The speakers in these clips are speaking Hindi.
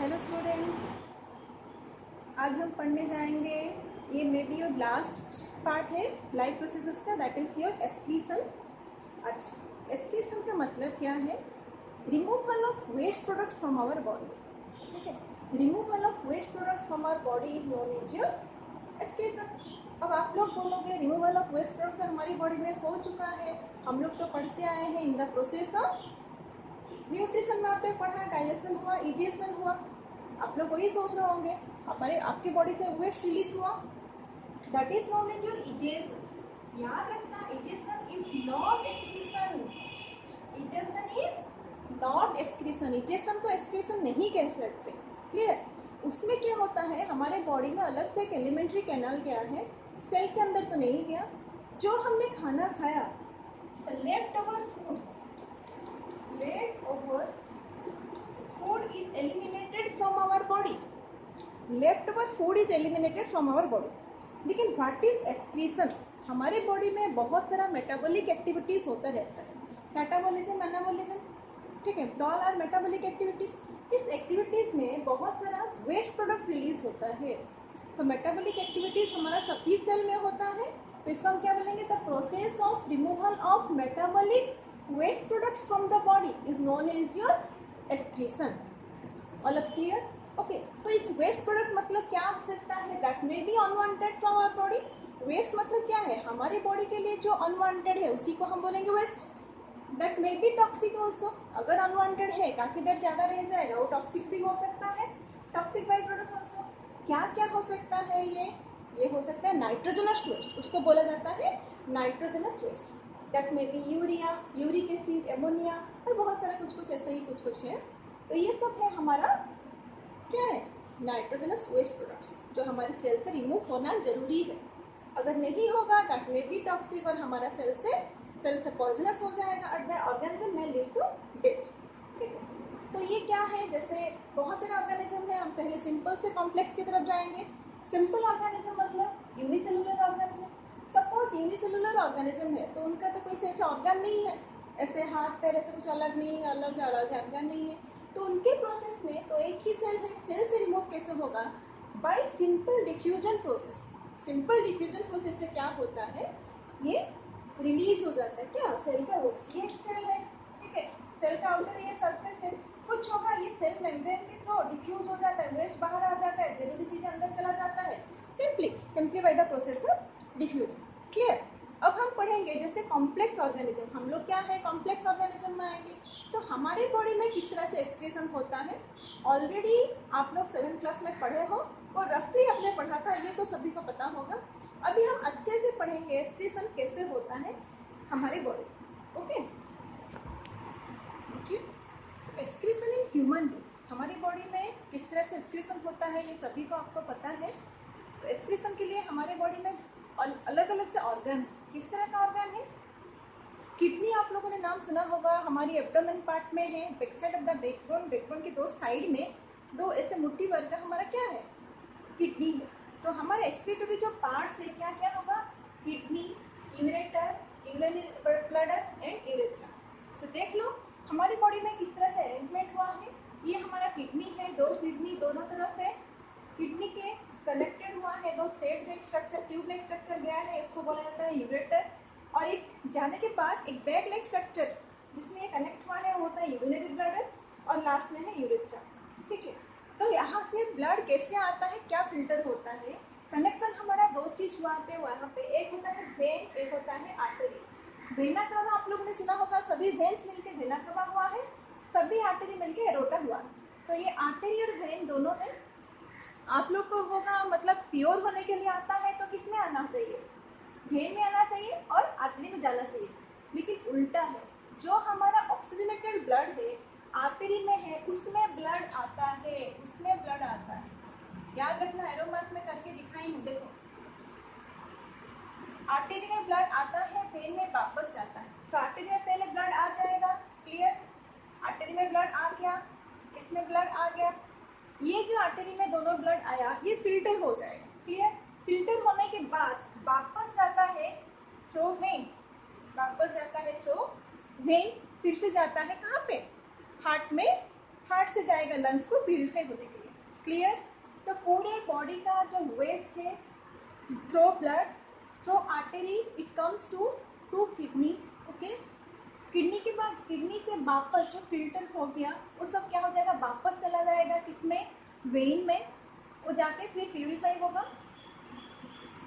हेलो स्टूडेंट्स, आज हम पढ़ने जाएंगे। ये may be your last part है लाइफ प्रोसेसेस का, दैट इज़ योर एक्सक्रीशन। अच्छा, एक्सक्रीशन का मतलब क्या है? Removal of waste products from our body. ठीक है, removal of waste products from our body is known as your excretion. अब आप लोग बोलोगे रिमूवल ऑफ वेस्ट प्रोडक्ट तो हमारी बॉडी में हो चुका है, हम लोग तो पढ़ते आए हैं in the process of nutrition में आपने पढ़ा, डाइजेशन हुआ, इजेशन हुआ। आप लोग वही सोच रहे होंगे आपके बॉडी से वेस्ट रिलीज हुआ, that is known as your egestion. याद रखना, egestion is not excretion. Egestion is not excretion. Egestion को एक्सक्रीशन नहीं कह सकते। क्लियर? उसमें क्या होता है, हमारे बॉडी में अलग से एक एलिमेंट्री कैनाल गया है, सेल के अंदर तो नहीं गया। जो हमने खाना खाया, left over food is eliminated from our body. Leftover food is eliminated from our body. लेकिन what is excretion? हमारे बॉडी में बहुत सारा मेटाबॉलिक एक्टिविटीज़ होता रहता है, कैटाबॉलिज्म, एनाबॉलिज्म। ठीक है, ऑल आर मेटाबॉलिक एक्टिविटीज़। इस एक्टिविटीज़ में बहुत सारा वेस्ट प्रोडक्ट रिलीज होता है। तो मेटाबॉलिक एक्टिविटीज़ हमारा सभी सेल में होता है, तो इसको हम क्या बोलेंगे? The process of removal of metabolic waste products from the body is known as your excretion. All up clear? Okay, तो इस waste product मतलब क्या हो सकता है? That may be unwanted from our body. Waste मतलब क्या है? हमारे बॉडी के लिए जो unwanted है उसी को हम बोलेंगे waste. That may be toxic also. अगर unwanted है, काफ़ी देर ज़्यादा रह जाएगा, वो toxic भी हो सकता है. Toxic by products also. क्या क्या हो सकता है ये हो सकता है नाइट्रोजनस वेस्ट, उसको बोला जाता है nitrogenous waste. That may be urea, uric acid, ammonia और बहुत सारा कुछ ऐसे ही कुछ है। तो ये सब है हमारा क्या है? नाइट्रोजनस वेस्ट प्रोडक्ट्स, जो हमारे सेल से रिमूव होना जरूरी है। अगर नहीं होगा दैट मे बी टॉक्सिक और हमारा सेल से पॉइजनस हो जाएगा और द ऑर्गेनिज्म में लीड टू डेथ। ठीक है, तो ये क्या है? जैसे बहुत सारे ऑर्गेनिज्म है, हम पहले सिंपल से कॉम्प्लेक्स की तरफ जाएंगे। सिंपल ऑर्गेनिज्म मतलब unicellular organism. Suppose unicellular organism है तो उनका तो कोई ऐसा ऑर्गन नहीं है, ऐसे हाथ पैर ऐसे कुछ अलग नहीं है, अलग ऑर्गन नहीं है। तो उनके प्रोसेस में तो एक ही सेल है, सेल से रिमूव कैसे होगा? Bye simple diffusion process. Simple diffusion process से क्या होता है, ये रिलीज हो जाता है क्या? सेल का वेस्ट। ये सेल है, ठीक है, सेल का आउटर ये सरफेस है, कुछ होगा ये सेल मेम्ब्रेन के थ्रू डिफ्यूज हो जाता है, वेस्ट बाहर आ जाता है, जरूरी चीज़ें अंदर चला जाता है, simply by the process of diffusion. Clear? अब हम पढ़ेंगे जैसे कॉम्प्लेक्स ऑर्गेनिज्म। हम लोग क्या है, कॉम्प्लेक्स ऑर्गेनिज्म में आएंगे। तो हमारे बॉडी में किस तरह से एक्सक्रीशन होता है, ऑलरेडी आप लोग 7th क्लास में पढ़े हो और रफली आपने पढ़ा था, ये तो सभी को पता होगा। अभी हम अच्छे से पढ़ेंगे एक्सक्रीशन कैसे होता है हमारे body. Okay, excretion in human being, हमारी बॉडी में किस तरह से एक्सक्रीशन होता है ये सभी को आपको पता है। तो एक्सक्रीशन के लिए हमारे बॉडी में अलग अलग से ऑर्गन है। किस तरह का ऑर्गन है? किडनी आप लोगों ने नाम सुना होगा, हमारी एब्डोमेन पार्ट में है, back side of the backbone, backbone के दो साइड में दो ऐसे मुट्ठी भर का हमारा क्या है? किडनी है। तो हमारे एक्सक्रीटरी जो पार्ट्स है क्या क्या होगा? Kidney, ureter, urinary bladder and urethra. तो देख लो हमारी बॉडी में किस तरह से अरेंजमेंट हुआ है। ये हमारा किडनी है, दो किडनी दोनों तरफ है, किडनी के कनेक्टेड हुआ है, दो thread like structure, tube like structure गया है, इसको बोला जाता है यूरेटर। और एक जाने के बाद एक बैग लाइक स्ट्रक्चर जिसमें ये कनेक्ट हुआ है वो होता है यूरिनरी ब्लैडर और लास्ट में है यूरेथ्रा। ठीक है, तो यहाँ से ब्लड कैसे आता है, क्या फिल्टर होता है? कनेक्शन हमारा दो चीज वहाँ पे एक होता है वेन, एक होता है आर्टरी। वेना कावा आप लोगों ने सुना होगा, सभी वेन्स मिलकर वेना कावा हुआ है, सभी आर्टरी मिलकर एरोटा हुआ है। तो ये आर्टरी और वेन दोनों है। आप लोग को होगा मतलब प्योर होने के लिए आता है तो किस में आना चाहिए? वेन में आना चाहिए और आर्टरी में जाना चाहिए। लेकिन उल्टा है, जो हमारा ऑक्सीजनेटेड ब्लड है आर्टरी में है, उसमें ब्लड आता है, उसमें ब्लड आता है। याद रखना, एरो मार्क में करके दिखाई हूँ, देखो आर्टरी में ब्लड आता है, वेन में वापस जाता है। तो आर्टरी में पहले ब्लड आ जाएगा। क्लियर? आर्टरी में ब्लड आ गया, इसमें ब्लड आ गया, ये जो आर्टरी में दोनों ब्लड आया ये फिल्टर हो जाएगा। क्लियर? फिल्टर होने के बाद वापस जाता है थ्रू वेन, वापस जाता है थ्रू वेन, फिर से जाता है कहाँ पे? हार्ट में हार्ट से जाएगा लंग्स को प्यूरिफाई होने के लिए। क्लियर? तो पूरे बॉडी का जो वेस्ट है, through blood, through artery, it comes to kidney. Okay, kidney के बाद किडनी से वापस जो फिल्टर हो गया वो सब क्या हो जाएगा, वापस चला जाएगा किसमें, वेन में। वो जाके फिर प्यूरिफाई होगा।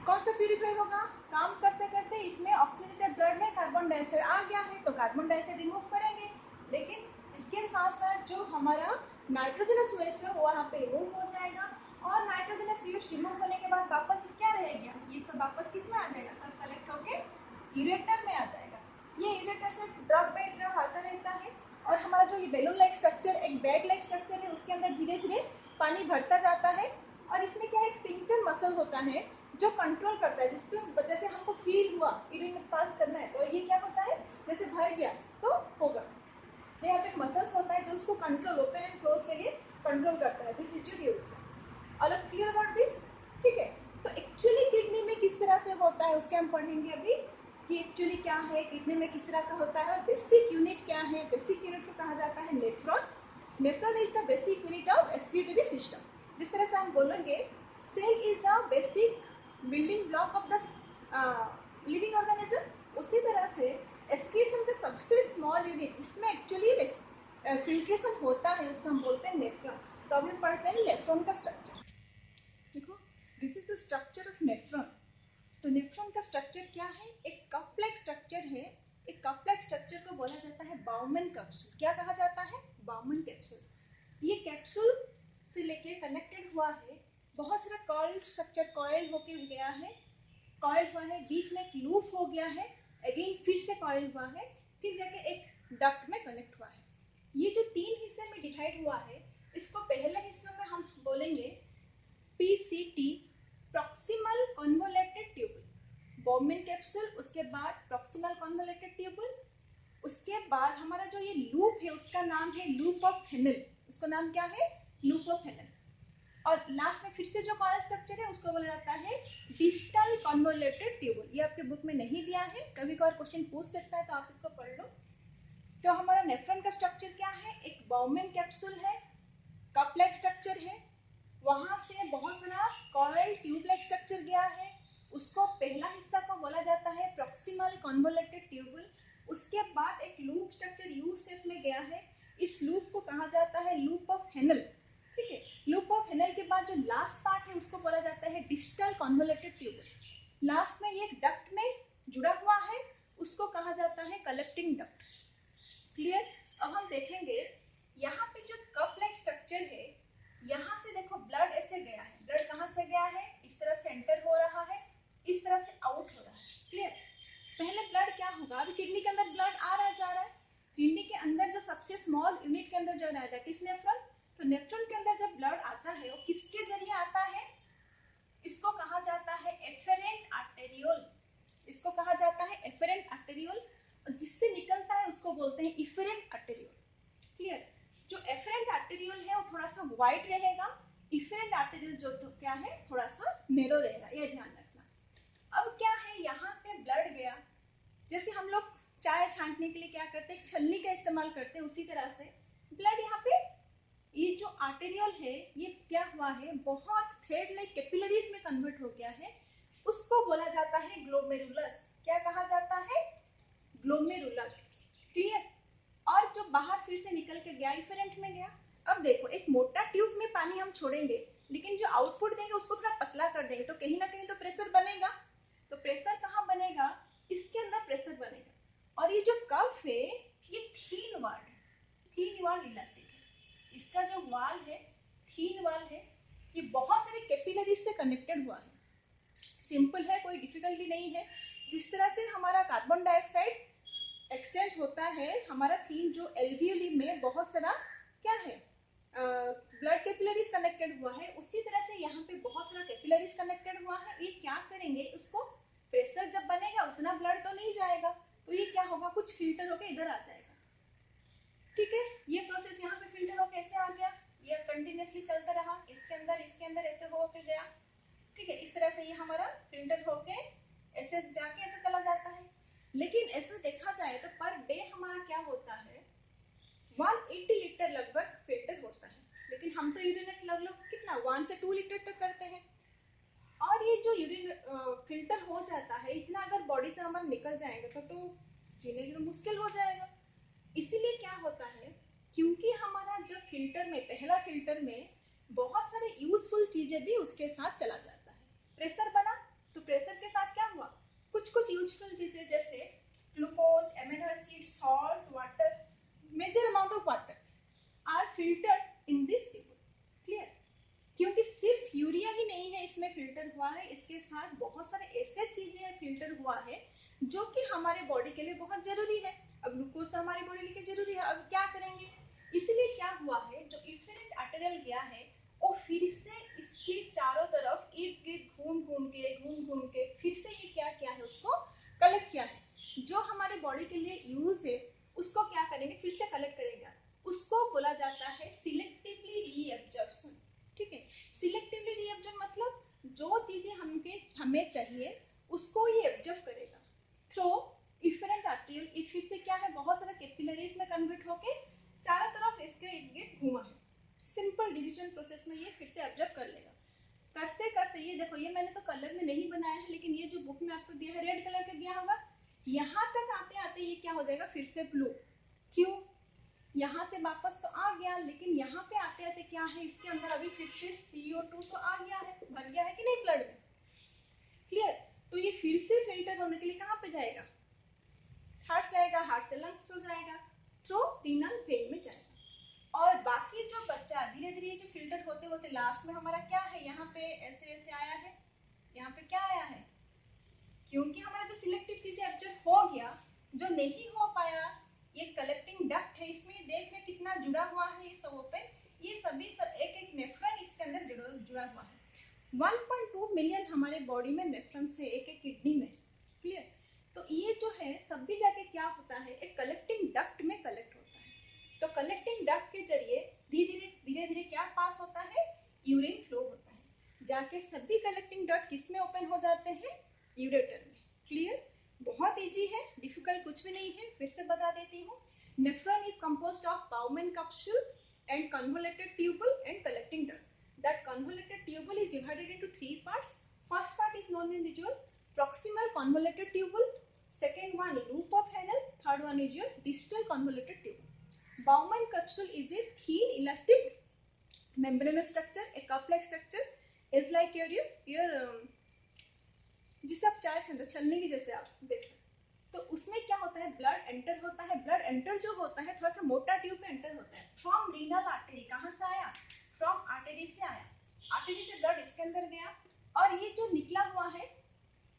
कौन सा प्यूरिफाई होगा, काम करते करते इसमें ऑक्सीडेटेड ब्लड में कार्बन डाइऑक्साइड आ गया है तो कार्बन डाइऑक्साइड रिमूव करेंगे, लेकिन इसके साथ साथ जो हमारा नाइट्रोजनस वेस्ट है वो वहाँ पे रिमूव हो जाएगा। और नाइट्रोजनस वेस्ट रिमूव होने के बाद वापस क्या रहेगा, ये सब वापस किस में आ जाएगा, सब कलेक्ट होके यूरेटर में आ जाएगा। ये यूरेटर से ड्रॉप बाई ड्रॉप आता रहता है और हमारा जो ये बैलून लाइक स्ट्रक्चर, एक बेड लाइक स्ट्रक्चर है, उसके अंदर धीरे धीरे पानी भरता जाता है। और इसमें क्या है, एक स्फिंक्टर मसल होता है जो कंट्रोल करता है, जिसकी वजह से हमको फील हुआ यूरिन पास करना है तो ये क्या होता है, जैसे भर गया तो होगा। तो यहाँ पे एक मसल्स होता है जो उसको कंट्रोल, ओपन एंड क्लोज के लिए कंट्रोल करता है। This is your ureter. All clear about this? ठीक है। तो एक्चुअली किडनी में किस तरह से होता है उसके हम पढ़ेंगे अभी, कि एक्चुअली क्या है किडनी में, किस तरह से होता है। बेसिक यूनिट क्या है, बेसिक यूनिट को कहा जाता है nephron. Nephron is the basic unit of excretory system. जिस तरह से हम बोलेंगे cell is the basic building block of the living organism, उसी तरह से एक्सक्रीशन का सबसे स्मॉल यूनिट जिसमें एक्चुअली फिल्ट्रेशन होता है उसको हम बोलते हैं नेफ्रॉन। तो अभी हम पढ़ते हैं नेफ्रॉन का स्ट्रक्चर। देखो, this is the structure of nephron. तो नेफ्रॉन का स्ट्रक्चर क्या है, एक कॉम्प्लेक्स स्ट्रक्चर है। एक कॉम्प्लेक्स स्ट्रक्चर को बोला जाता है बाउमन कैप्सूल। क्या कहा जाता है, बाउमन कैप्सूल। ये कैप्सूल से लेके कनेक्टेड हुआ है, बहुत सारा कॉइल स्ट्रक्चर, कॉइल होके गया है, कॉइल हुआ है, बीच में एक लूप हो गया है, अगेन फिर से कॉइल हुआ है, फिर जाके एक डक्ट में कनेक्ट हुआ है। ये जो 3 हिस्से में डिवाइड हुआ है, इसको पहले हिस्से में हम बोलेंगे PCT, proximal convoluted tubule, Bowman capsule, उसके बाद प्रॉक्सिमल कन्वोलेटेड ट्यूबुल, उसके बाद हमारा जो ये लूप है उसका नाम है लूप ऑफ हेनल। उसका नाम क्या है, लूप ऑफ हेनल। और लास्ट में फिर से जो कॉइल स्ट्रक्चर है उसको बोला जाता है डिस्टल कन्वोलेटेड ट्यूबुल। ये आपके बुक में नहीं दिया है, कभी कभार क्वेश्चन पूछ सकता है तो आप इसको पढ़ लो। तो हमारा नेफ्रॉन का स्ट्रक्चर क्या है, एक बाउमन कैप्सूल है, कप-लाइक स्ट्रक्चर है, वहां से बहुत सारा कॉइल ट्यूब-लाइक स्ट्रक्चर गया है, उसको पहला हिस्सा को बोला जाता है प्रॉक्सिमल कन्वोलेटेड ट्यूबुल। उसके बाद एक लूप स्ट्रक्चर यू शेप में गया है, इस लूप को कहा जाता है लूप ऑफ हेनल। ठीक है, लूप ऑफ हेनल के बाद जो लास्ट पार्ट है उसको बोला जाता है डिस्टल कन्वोलेटेड ट्यूबुल। लास्ट में ये एक डक्ट में जुड़ा हुआ है, उसको कहा जाता है कलेक्टिंग डक्ट। क्लियर? अब हम देखेंगे यहाँ पे जो कप लाइक स्ट्रक्चर है, यहाँ से देखो ब्लड ऐसे गया है, ब्लड कहाँ से गया है, इस तरफ से एंटर हो रहा है, इस तरफ से आउट हो रहा है। क्लियर? पहले ब्लड क्या होगा, अभी किडनी के अंदर ब्लड आ रहा है, जा रहा है, किडनी के अंदर जो सबसे स्मॉल यूनिट के अंदर जो रहता है किस, नेफ्रॉन। तो नेफ्रॉन के अंदर जब ब्लड आता है वो किसके जरिए आता है, इसको कहा जाता है एफेरेंट आर्टेरियोल। इसको कहा जाता है एफेरेंट आर्टेरियोल, जिससे निकलता है उसको बोलते हैं इफेरेंट आर्टेरियोल। क्लियर? जो एफेरेंट आर्टेरियोल है वो थोड़ा सा वाइड रहेगा, इफेरेंट आर्टेरियोल जो तो क्या है थोड़ा सा नैरो रहेगा, ये ध्यान रखना। अब क्या है, यहाँ पे ब्लड गया, जैसे हम लोग चाय छांटने के लिए क्या करते हैं, छलनी का इस्तेमाल करते हैं, उसी तरह से ब्लड यहाँ पे, ये जो आर्टेरियोल है ये क्या हुआ है, बहुत थ्रेड लाइक कैपिलरीज में कन्वर्ट हो गया है, उसको बोला जाता है ग्लोमेरुलस। क्या कहा जाता है, ग्लोमेरुलस। क्लियर? और जो बाहर फिर से निकल के गया, इफेरेंट में गया। अब देखो, एक मोटा ट्यूब में पानी हम छोड़ेंगे, लेकिन जो आउटपुट देंगे उसको थोड़ा पतला कर देंगे, तो कहीं ना कहीं तो प्रेशर बनेगा। तो प्रेशर कहाँ बनेगा, इसके अंदर प्रेशर बनेगा। और ये जो कफ है ये थीन वाल है, थीन वाल इलास्टिक है, इसका जो वाल है थीन वाल है, ये बहुत सारे कैपिलरीज से कनेक्टेड हुआ है। सिंपल है, कोई डिफिकल्टी नहीं है। जिस तरह से हमारा कार्बन डाइऑक्साइड एक्सचेंज होता है, हमारा थीन जो एल्वियोली में बहुत सारा क्या है, ब्लड कैपिलरीज कनेक्टेड हुआ है, उसी तरह से यहाँ पे बहुत सारा कैपिलरीज कनेक्टेड हुआ है। ये क्या करेंगे, उसको प्रेशर जब बनेगा उतना ब्लड तो नहीं जाएगा, तो ये क्या होगा, कुछ फिल्टर होके इधर आ जाएगा। ठीक है, ये प्रोसेस यहाँ पे फिल्टर होके ऐसे आ गया, ये कंटिन्यूसली चलता रहा, इसके अंदर ऐसे होके गया। ठीक है, इस तरह से ये हमारा फिल्टर होके ऐसे जाके ऐसे चला जाता है। लेकिन ऐसा देखा जाए तो पर डे हमारा क्या होता है, 180 लीटर लगभग फिल्टर होता है, लेकिन हम तो यूरिनेट लगभग कितना 1 से 2 लीटर तक करते हैं। और ये जो यूरिन फिल्टर हो जाता है, इतना अगर बॉडी से हमारा निकल जाएगा तो जीने के लिए मुश्किल हो जाएगा। इसीलिए क्या होता है, क्योंकि हमारा जो फिल्टर में पहला फिल्टर में बहुत सारे यूजफुल चीजें भी उसके साथ चला जाता है। प्रेशर बना तो प्रेशर के साथ क्या हुआ, कुछ कुछ यूजफुल चीजें जैसे glucose, amino acid, salt, water, major amount of water are filtered in this tube. Clear? क्योंकि सिर्फ यूरिया ही नहीं है इसमें फिल्टर हुआ है, इसके साथ बहुत सारे ऐसे चीजें फिल्टर हुआ है जो कि हमारे बॉडी के लिए बहुत जरूरी है। अब ग्लूकोज तो हमारे बॉडी के लिए जरूरी है, अब क्या करेंगे, इसलिए क्या हुआ है, जो इफेरेंट आर्टेरियल गया है वो फिर से इसके चारों तरफ इर्द गिर्द घूम घूम के फिर से ये क्या किया है, उसको कलेक्ट किया है। जो हमारे बॉडी के लिए यूज है उसको क्या करेंगे, फिर से कलेक्ट करेगा। उसको बोला जाता है सिलेक्टिवली रीअब्जॉर्प्शन। ठीक है, सिलेक्टिवली रीअब्जॉर्ब मतलब जो चीजें हमें चाहिए उसको ये एब्जॉर्ब करेगा थ्रू इफेरेंट आर्टेरियल। ये फिर से क्या है, बहुत सारा कैपिलरीज में कन्वर्ट होके चारों तरफ इसके इर्द गिर्द घूमा है। सिंपल डिवीजन प्रोसेस में ये फिर से ऑब्जर्व कर लेगा। करते करते ये देखो, ये मैंने तो कलर में नहीं बनाया है, लेकिन ये जो बुक में आपको दिया है रेड कलर का दिया होगा, यहाँ तक आते आते ये क्या हो जाएगा, फिर से ब्लू। क्यों, यहाँ से वापस तो आ गया, लेकिन यहाँ पे आते आते क्या है, इसके अंदर अभी फिर से CO2 तो आ गया है, भर गया है कि नहीं ब्लड में। क्लियर? तो ये फिर से फिल्टर होने के लिए कहाँ पे जाएगा, हार्ट जाएगा, हार्ट से लंग्स हो जाएगा, थ्रू रीनल वेन में जाएगा। और बाकी जो बच्चा धीरे धीरे जो फिल्टर होते होते लास्ट में हमारा क्या है, यहाँ पे ऐसे ऐसे आया है, यहाँ पे क्या आया है, क्योंकि हमारा जो सिलेक्टिव चीजें ऑब्जर्व हो गया, जो नहीं हो पाया, ये कलेक्टिंग डक्ट है, इसमें देख ले कितना जुड़ा हुआ है इस सब पे, ये सभी एक एक नेफ्रॉन इसके अंदर जुड़ा हुआ है। 1.2 मिलियन हमारे बॉडी में नेफ्रॉन्स है, एक एक किडनी में। क्लियर? तो ये जो है सब भी जाके क्या होता है, एक कलेक्टिंग डक्ट में कलेक्ट होता है। तो कलेक्टिंग डक्ट के जरिए धीरे धीरे क्या पास होता है, यूरिन फ्लो होता है, जाके सभी कलेक्टिंग डक्ट किस में ओपन हो जाते हैं, यूरेटर में। क्लियर? बहुत इजी है, डिफिकल्ट कुछ भी नहीं है, फिर से बता देती हूँ। Nephron is composed of bowmen capsule and convoluted tubule and collecting duct. That convoluted tubule is divided into 3 parts. First part is known as your proximal convoluted tubule. Second one loop of Henle. Third one is your distal convoluted tubule. Bowman capsule is a thin elastic membranous structure, a cup-like structure. Is like your जिसे आप चाय छलनी की जैसे आप देख रहे, तो उसमें क्या होता है, ब्लड एंटर होता है। ब्लड एंटर जो होता है थोड़ा सा मोटा ट्यूब में एंटर होता है फ्रॉम रीनल आर्टरी। कहाँ से आया, फ्रॉम आर्टरी से आया, आर्टरी से ब्लड इसके अंदर गया, और ये जो निकला हुआ है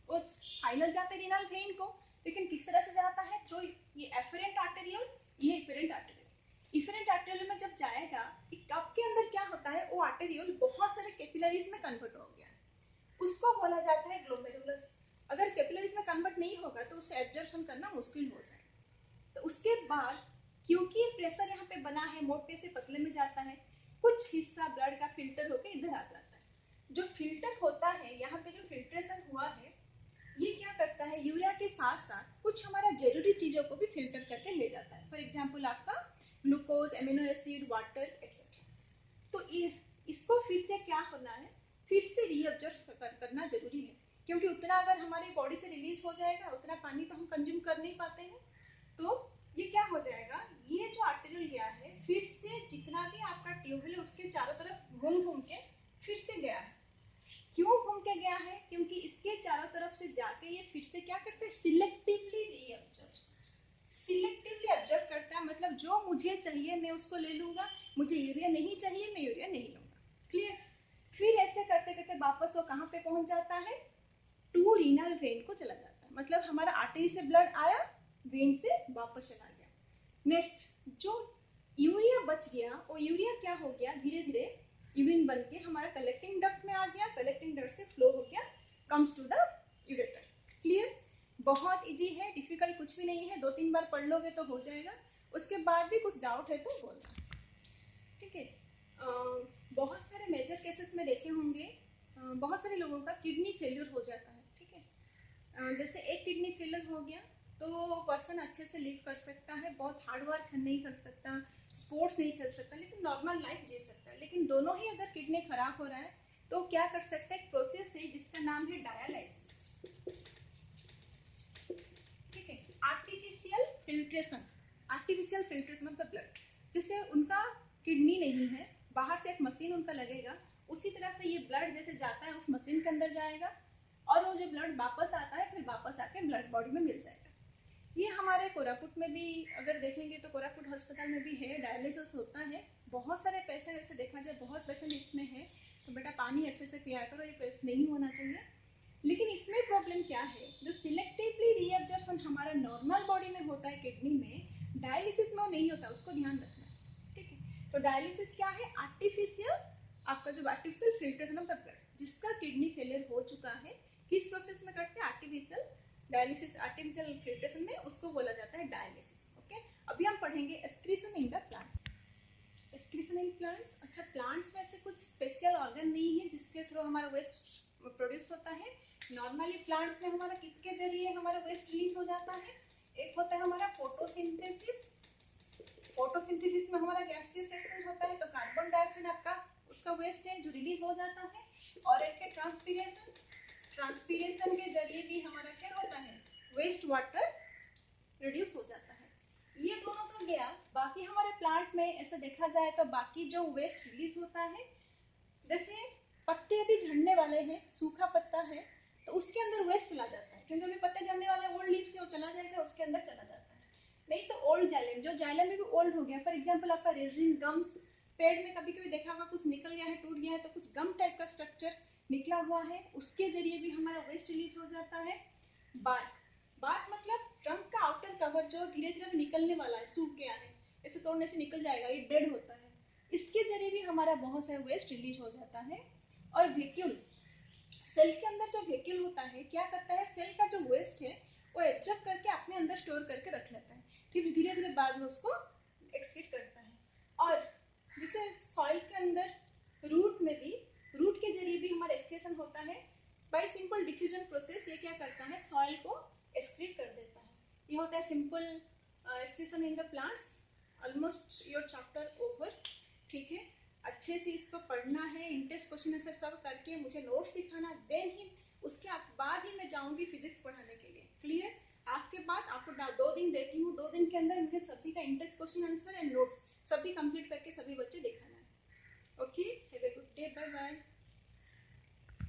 वो फाइनल जाता है रीनल वेन को, लेकिन किस तरह से जाता है, थ्रू ये एफरेंट आर्टेरियल, ये इफेरेंट आर्टेरियल। इफेरेंट आर्टेरियल में जब जाएगा, कप के अंदर क्या होता है, वो आर्टेरियल बहुत सारे कैपिलरीज में कन्वर्ट हो गया है, उसको बोला जाता है ग्लोमेरुलस। अगर कैपिलरीज में कन्वर्ट नहीं होगा तो उसे एब्जॉर्प्शन करना मुश्किल हो जाएगा। तो उसके बाद क्योंकि प्रेशर यहाँ पे बना है, मोटे से पतले में जाता है, कुछ हिस्सा ब्लड का फिल्टर होकर इधर आ जाता है। जो फिल्टर होता है, यहाँ पे जो फिल्ट्रेशन हुआ है, ये क्या करता है, यूरिया के साथ साथ कुछ हमारा जरूरी चीजों को भी फिल्टर करके ले जाता है। फॉर एग्जाम्पल आपका glucose, amino acid, water etcetera. तो इसको फिर से क्या होना है, फिर से रीअब्जॉर्ब करना जरूरी है, क्योंकि उतना अगर हमारी बॉडी से रिलीज हो जाएगा उतना पानी तो हम कंज्यूम कर नहीं पाते हैं। तो ये क्या हो जाएगा, ये जो आर्टेरियल गया है फिर से जितना भी आपका ट्यूबुल है उसके चारों तरफ घूम घूम के फिर से गया है। क्यों घूम के गया है, क्योंकि इसके चारों तरफ से जाके ये फिर से क्या करते हैं, सिलेक्टिवली रीअब्जॉर्ब। सिलेक्टिवली ऑब्जर्व करता है, मतलब जो मुझे चाहिए मैं उसको ले लूंगा, मुझे यूरिया नहीं चाहिए मैं यूरिया नहीं लूंगा। क्लियर? फिर ऐसे करते करते वापस वो कहाँ पे पहुंच जाता है, टू रीनल वेन को चला जाता है। मतलब हमारा आर्टरी से ब्लड आया, वेन से वापस चला गया। नेक्स्ट जो यूरिया बच गया, वो यूरिया क्या हो गया, धीरे धीरे यूरिन बन के हमारा कलेक्टिंग डक्ट में आ गया, कलेक्टिंग डक्ट से फ्लो हो गया, comes to the ureter. Clear? बहुत इजी है, डिफिकल्ट कुछ भी नहीं है, 2-3 बार पढ़ लोगे तो हो जाएगा। उसके बाद भी कुछ डाउट है तो बोलना। ठीक है? बहुत सारे मेजर केसेस में देखे होंगे, बहुत सारे लोगों का किडनी फेलियर हो जाता है। ठीक है? जैसे एक किडनी फेलियर हो गया तो पर्सन अच्छे से लिव कर सकता है, बहुत हार्ड वर्क नहीं कर सकता, स्पोर्ट्स नहीं खेल सकता, लेकिन नॉर्मल लाइफ जी सकता है। लेकिन दोनों ही अगर किडनी खराब हो रहा है तो क्या कर सकता है, एक प्रोसेस है जिसका नाम है डायलिसिस। ठीक है, artificial filtration. Artificial filtration of the blood, जिससे उनका किडनी नहीं है, बाहर से एक मशीन उनका लगेगा, उसी तरह से ये ब्लड जैसे जाता है उस मशीन के अंदर जाएगा और वो जो ब्लड वापस आता है फिर वापस आके ब्लड बॉडी में मिल जाएगा। ये हमारे कोरापुट में भी अगर देखेंगे तो कोरापुट हॉस्पिटल में भी है, डायलिसिस होता है। बहुत सारे पेशेंट ऐसे देखा जाए, बहुत पेशेंट इसमें है, तो बेटा पानी अच्छे से पिया करो, ये पेशेंट नहीं होना चाहिए। लेकिन इसमें प्रॉब्लम क्या है, जो सिलेक्टिवली रीअब्जॉर्प्शन हमारा नॉर्मल बॉडी में होता है किडनी में, डायलिसिस में वो नहीं होता, उसको ध्यान रखना है। ठीक है, तो डायलिसिस क्या है, आर्टिफिशियल, आपका जो artificial filtration of the blood, जिसका किडनी फेलियर हो चुका है, किस प्रोसेस में करते हैं, आर्टिफिशियल डायलिसिस, आर्टिफिशियल फिल्ट्रेशन में, उसको बोला जाता है डायलिसिस। ओके, अभी हम पढ़ेंगे excretion in the plants. Excretion in plants, अच्छा प्लांट्स में ऐसे कुछ स्पेशल ऑर्गन नहीं है जिसके थ्रू हमारा वेस्ट प्रोड्यूस होता है। नॉर्मली प्लांट्स में हमारा किसके जरिए हमारा वेस्ट रिलीज हो जाता है, एक होता है हमारा फोटोसिंथेसिस। फोटोसिंथेसिस में हमारा गैसियस एक्सचेंज होता है, तो कार्बन डाइऑक्साइड आपका उसका वेस्ट है जो रिलीज हो जाता है, और एक है ट्रांसपीरेशन। ट्रांसपीरेशन के जरिए भी हमारा क्या होता है, वेस्ट वाटर रिड्यूस हो जाता है। ये दोनों तो गया, बाकी हमारे प्लांट में ऐसे देखा जाए तो बाकी जो वेस्ट रिलीज होता है, जैसे पत्ते अभी झड़ने वाले हैं, सूखा पत्ता है तो उसके अंदर वेस्ट चला जाता है, क्योंकि अभी पत्ते झड़ने वाले ओल्ड लीफ से वो चला जाएगा, उसके अंदर चला जाता है। नहीं तो ओल्ड जाइलम, जो जाइलम में भी ओल्ड हो गया, फॉर एग्जाम्पल आपका रेजिन, गम्स, पेड़ में कभी कभी देखा होगा कुछ निकल गया है, टूट गया है, तो कुछ गम टाइप का स्ट्रक्चर निकला हुआ है, उसके जरिए भी हमारा वेस्ट रिलीज हो जाता है। बार्क, बार्क मतलब ट्रंक का आउटर कवर जो धीरे धीरे निकलने वाला है, सूख गया है, इसे तोड़ने से निकल जाएगा, ये डेड होता है, इसके जरिए भी हमारा बहुत सारा वेस्ट रिलीज हो जाता है। और वैक्यूल, सेल के अंदर जो वैक्यूल होता है क्या करता है, सेल का जो वेस्ट है वो एब्जॉर्ब करके अपने अंदर स्टोर करके रख लेता है, फिर धीरे धीरे बाद में उसको एक्सक्रीट करता है। और जैसे सॉइल के अंदर रूट में भी, रूट के जरिए भी हमारा एक्सक्रीशन होता है बाय सिंपल डिफ्यूजन प्रोसेस। ये क्या करता है, सॉइल को एक्सक्रीट कर देता है। ये होता है simple excretion in the plants. Almost your chapter over. ठीक है, अच्छे से इसको पढ़ना है, इंटेंस क्वेश्चन आंसर सब करके मुझे नोट्स दिखाना, देन ही उसके बाद ही मैं जाऊंगी फिजिक्स पढ़ाने के लिए। क्लियर, आज के बाद आपको 2 दिन देती हूँ, 2 दिन के अंदर मुझे सभी का intense question answer and notes सभी कंप्लीट करके सभी बच्चे दिखाना है। Okay, have a good day, bye bye.